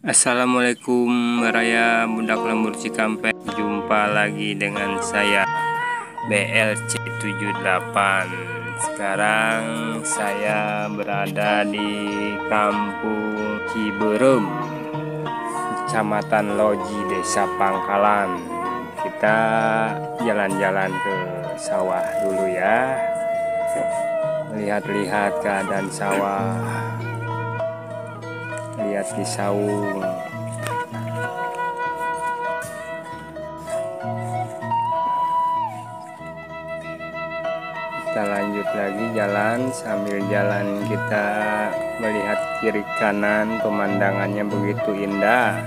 Assalamualaikum Raya Budak Lembur Cikampek. Jumpa lagi dengan saya BLC78. Sekarang saya berada di Kampung Ciberem, Kecamatan Loji, Desa Pangkalan. Kita jalan-jalan ke sawah dulu ya, lihat-lihat keadaan sawah, lihat di saung. Kita lanjut lagi jalan, sambil jalan kita melihat kiri kanan, pemandangannya begitu indah.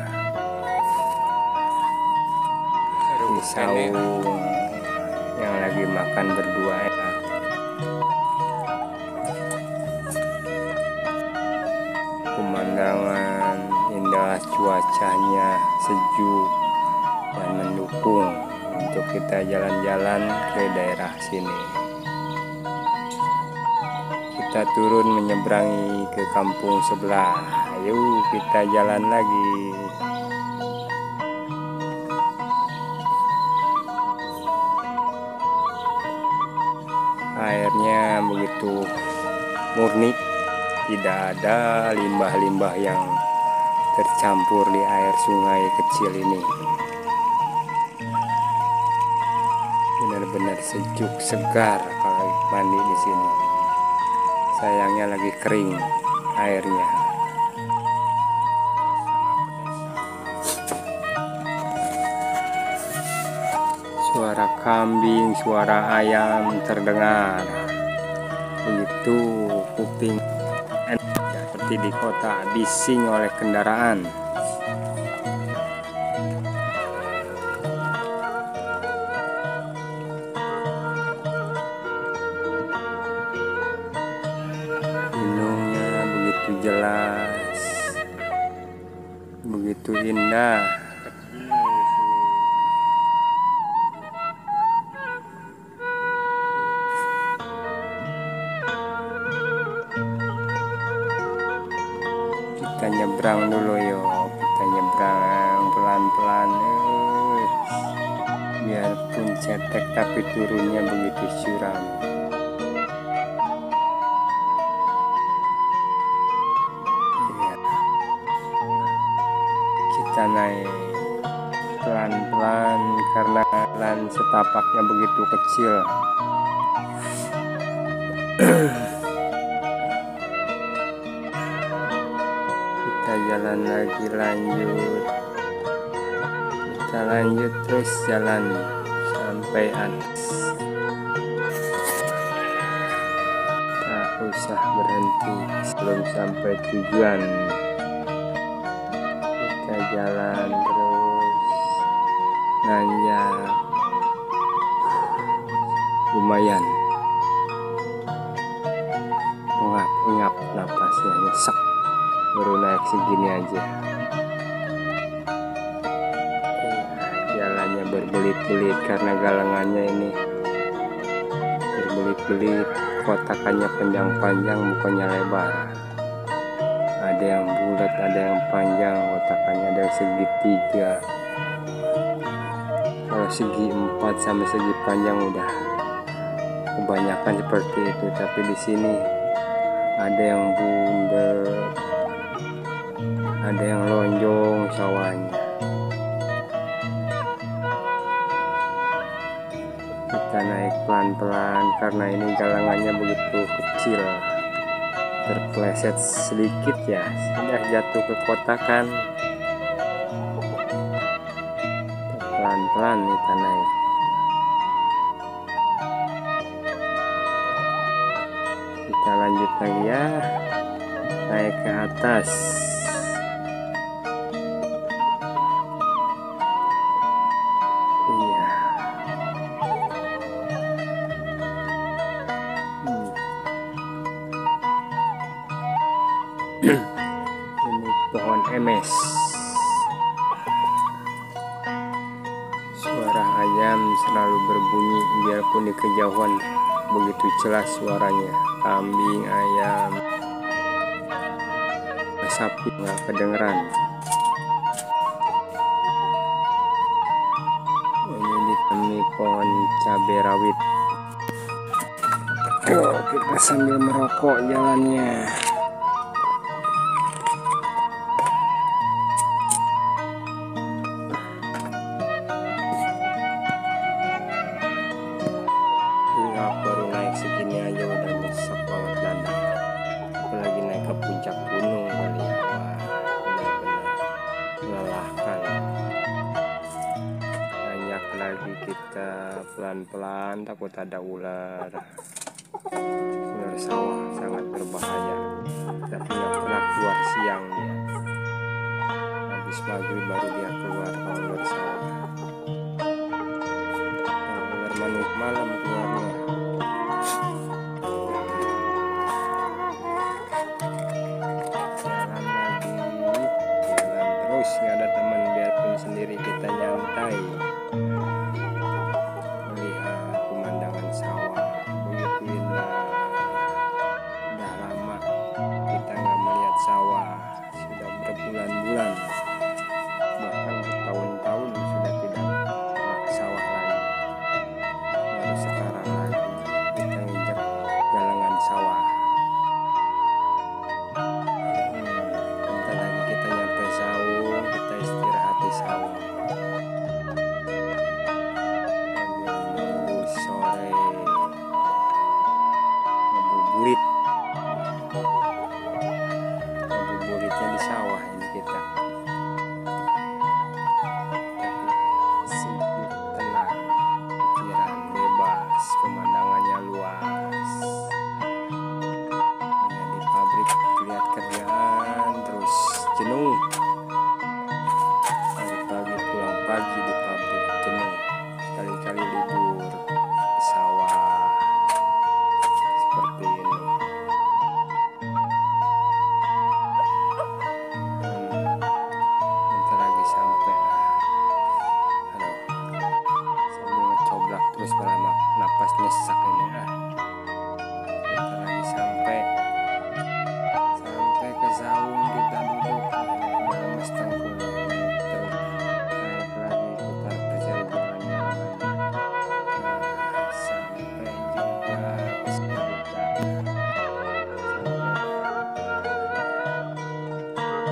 Di saung yang lagi makan berdua ya. Pemandangan indah, cuacanya sejuk dan mendukung untuk kita jalan-jalan ke daerah sini. Kita turun menyeberangi ke kampung sebelah. Ayo kita jalan lagi. Airnya begitu murni, tidak ada limbah-limbah yang tercampur di air sungai kecil ini. Benar-benar sejuk, segar kalau mandi di sini. Sayangnya lagi kering airnya. Suara kambing, suara ayam terdengar. Begitu kuping seperti di kota, bising oleh kendaraan. Gunungnya begitu jelas, begitu indah. Kita nyebrang dulu yuk, kita nyebrang pelan-pelan. Biarpun cetek tapi turunnya begitu curam. Ya. Kita naik pelan-pelan karena jalan setapaknya begitu kecil. Kita jalan lagi, kita lanjut terus jalan sampai atas, tak usah berhenti sebelum sampai tujuan. Kita jalan terus nanjak, lumayan ngap napasnya, nyesek baru naik segini aja. Jalannya berbelit-belit karena galangannya ini berbelit-belit, kotakannya panjang-panjang, bukannya lebar. Ada yang bulat, ada yang panjang, kotakannya ada yang segitiga. Kalau segi 4 sama segi panjang udah kebanyakan seperti itu, tapi di sini ada yang bundar, ada yang lonjong sawahnya. Kita naik pelan-pelan karena ini galangannya begitu kecil. Terpleset sedikit ya, sudah jatuh ke kotakan. Pelan-pelan kita naik. Kita lanjut lagi ya, naik ke atas. Iya. Ini pohon emes. Suara ayam selalu berbunyi biarpun di kejauhan begitu jelas suaranya. Kambing, ayam, sapi nggak kedengeran. pohon cabai rawit. Tuh, kita sambil merokok jalannya. Ingat baru naik segini aja udah nyesek banget dada. Apalagi naik ke puncak gunung kali ya. Wah, benar-benar melelahkan. Banyak lagi kita pelan-pelan, takut ada ular. Ular sawah sangat berbahaya. Tapi nggak pernah keluar siang dia. Habis maghrib baru dia keluar kalau ular sawah. Kalau ular manuk malam keluarnya. Jalan lagi, jalan terus, nggak ada teman, biarpun sendiri kita nyantai. Melihat pemandangan sawah begitu indah. Udah lama kita nggak melihat sawah, sudah berbulan-bulan, bahkan bertahun-tahun sudah tidak ke sawah lagi. Baru sekarang lagi kita injak galangan sawah. Bentar lagi kita nyampe saung, kita istirahat di saung. Nunggu sore ngabuburit. Ngabuburitnya di sawah ini kita. Tapi sibuk, tenang, pikiran bebas, pemandangannya luas. Hanya di pabrik lihat kerjaan terus jenuh. Pagi-pagi pulang pagi di pabrik jenuh. Sekali-kali libur ke sawah seperti ini. Bentar lagi sampai. Aduh, sambil ngecoblak terus malah napas nyesak ini. Bentar lagi sampai ke saung, kita duduk dalam setengkul, naik lagi putar perjalanan sampai juga ke Semarang.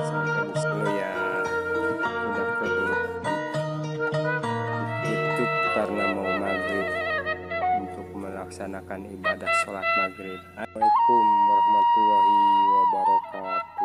Sampai di situ ya udah ditutup karena mau maghrib untuk melaksanakan ibadah sholat maghrib. Assalamualaikum warahmatullahi wabarakatuh.